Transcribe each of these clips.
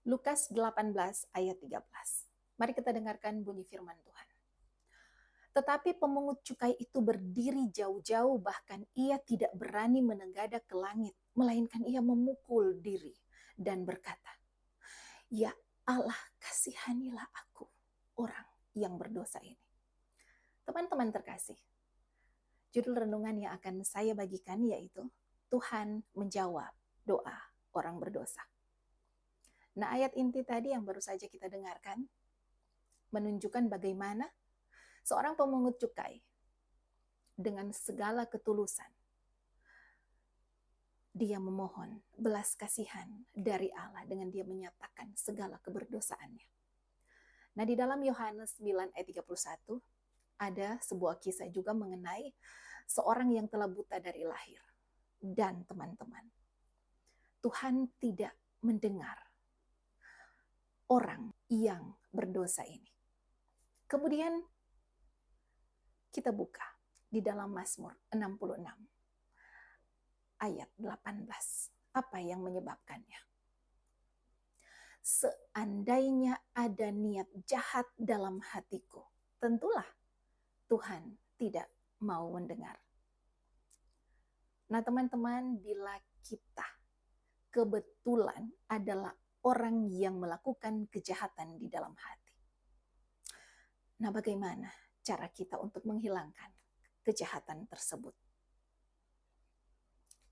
Lukas 18 ayat 13. Mari kita dengarkan bunyi firman Tuhan. Tetapi pemungut cukai itu berdiri jauh-jauh, bahkan ia tidak berani menengadah ke langit, melainkan ia memukul diri dan berkata, "Ya Allah, kasihanilah aku, orang yang berdosa ini." Teman-teman terkasih, judul renungan yang akan saya bagikan yaitu Tuhan menjawab doa orang berdosa. Nah, ayat inti tadi yang baru saja kita dengarkan menunjukkan bagaimana seorang pemungut cukai dengan segala ketulusan dia memohon belas kasihan dari Allah dengan dia menyatakan segala keberdosaannya. Nah, di dalam Yohanes 9 ayat 31 ada sebuah kisah juga mengenai seorang yang telah buta dari lahir. Dan teman-teman, Tuhan tidak mendengar orang yang berdosa ini. Kemudian kita buka di dalam Mazmur 66 ayat 18. Apa yang menyebabkannya? Seandainya ada niat jahat dalam hatiku, tentulah Tuhan tidak mau mendengar. Nah, teman-teman, bila kita kebetulan adalah orang yang melakukan kejahatan di dalam hati, nah bagaimana cara kita untuk menghilangkan kejahatan tersebut?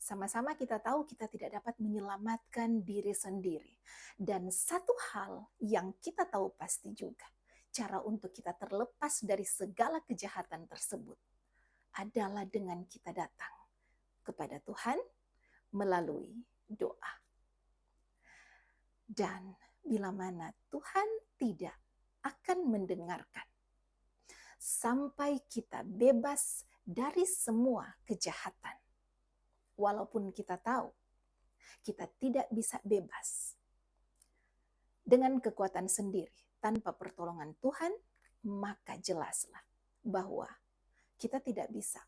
Sama-sama kita tahu kita tidak dapat menyelamatkan diri sendiri. Dan satu hal yang kita tahu pasti juga, cara untuk kita terlepas dari segala kejahatan tersebut adalah dengan kita datang kepada Tuhan melalui doa. Dan bila mana Tuhan tidak akan mendengarkan sampai kita bebas dari semua kejahatan, walaupun kita tahu kita tidak bisa bebas dengan kekuatan sendiri tanpa pertolongan Tuhan, maka jelaslah bahwa kita tidak bisa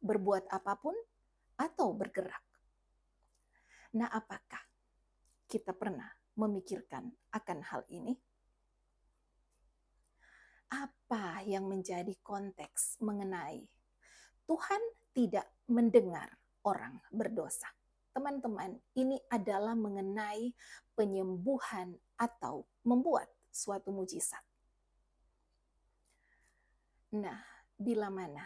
berbuat apapun atau bergerak. Nah, apakah kita pernah memikirkan akan hal ini? Apa yang menjadi konteks mengenai Tuhan tidak mendengar orang berdosa? Teman-teman, ini adalah mengenai penyembuhan atau membuat suatu mujizat. Nah, bila mana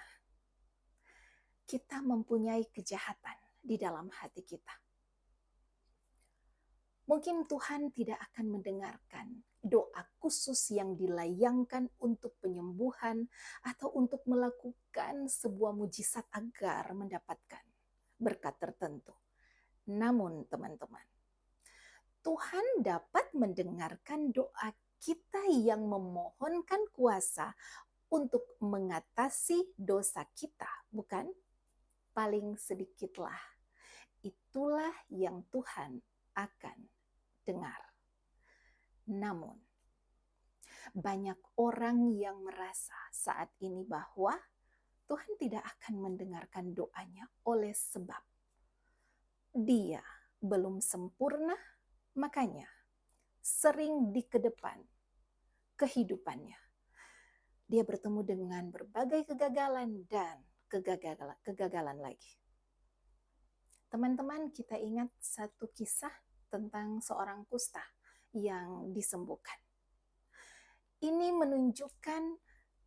kita mempunyai kejahatan di dalam hati kita, mungkin Tuhan tidak akan mendengarkan doa khusus yang dilayangkan untuk penyembuhan atau untuk melakukan sebuah mujizat agar mendapatkan berkat tertentu. Namun teman-teman, Tuhan dapat mendengarkan doa kita yang memohonkan kuasa untuk mengatasi dosa kita, bukan? Paling sedikitlah itulah yang Tuhan akan dengar. Namun, banyak orang yang merasa saat ini bahwa Tuhan tidak akan mendengarkan doanya oleh sebab dia belum sempurna, makanya sering di kedepan kehidupannya dia bertemu dengan berbagai kegagalan dan kegagalan lagi. Teman-teman, kita ingat satu kisah tentang seorang kusta yang disembuhkan. Ini menunjukkan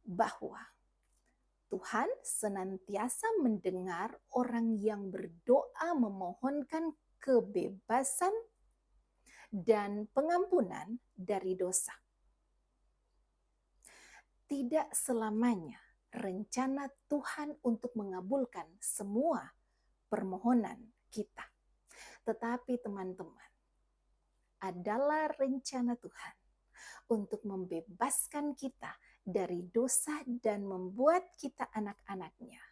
bahwa Tuhan senantiasa mendengar orang yang berdoa memohonkan kebebasan dan pengampunan dari dosa. Tidak selamanya rencana Tuhan untuk mengabulkan semua permohonan kita. Tetapi teman-teman, adalah rencana Tuhan untuk membebaskan kita dari dosa dan membuat kita anak-anaknya.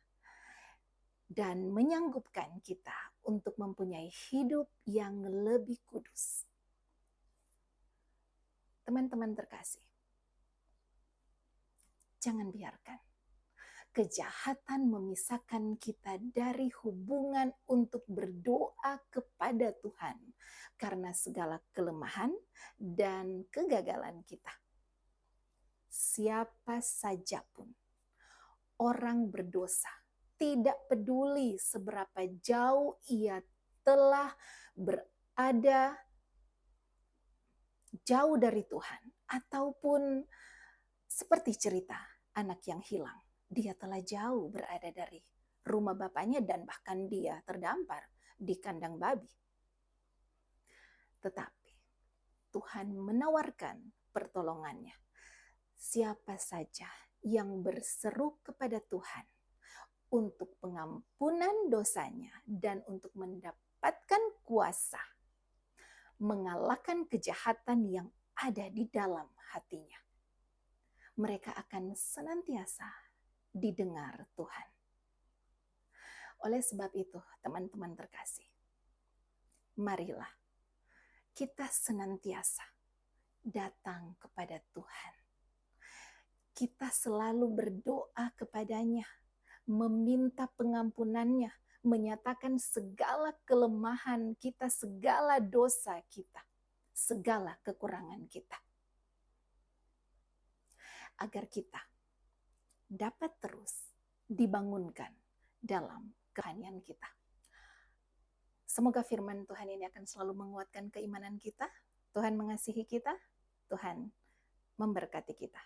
Dan menyanggupkan kita untuk mempunyai hidup yang lebih kudus. Teman-teman terkasih, jangan biarkan kejahatan memisahkan kita dari hubungan untuk berdoa kepada Tuhan karena segala kelemahan dan kegagalan kita. Siapa saja pun orang berdosa, tidak peduli seberapa jauh ia telah berada jauh dari Tuhan, ataupun seperti cerita anak yang hilang, dia telah jauh berada dari rumah bapaknya dan bahkan dia terdampar di kandang babi. Tetapi Tuhan menawarkan pertolongannya. Siapa saja yang berseru kepada Tuhan untuk pengampunan dosanya dan untuk mendapatkan kuasa mengalahkan kejahatan yang ada di dalam hatinya, mereka akan senantiasa didengar Tuhan. Oleh sebab itu, teman-teman terkasih, marilah kita senantiasa datang kepada Tuhan. Kita selalu berdoa kepadanya, meminta pengampunannya, menyatakan segala kelemahan kita, segala dosa kita, segala kekurangan kita, agar kita dapat terus dibangunkan dalam kehanian kita. Semoga firman Tuhan ini akan selalu menguatkan keimanan kita. Tuhan mengasihi kita, Tuhan memberkati kita.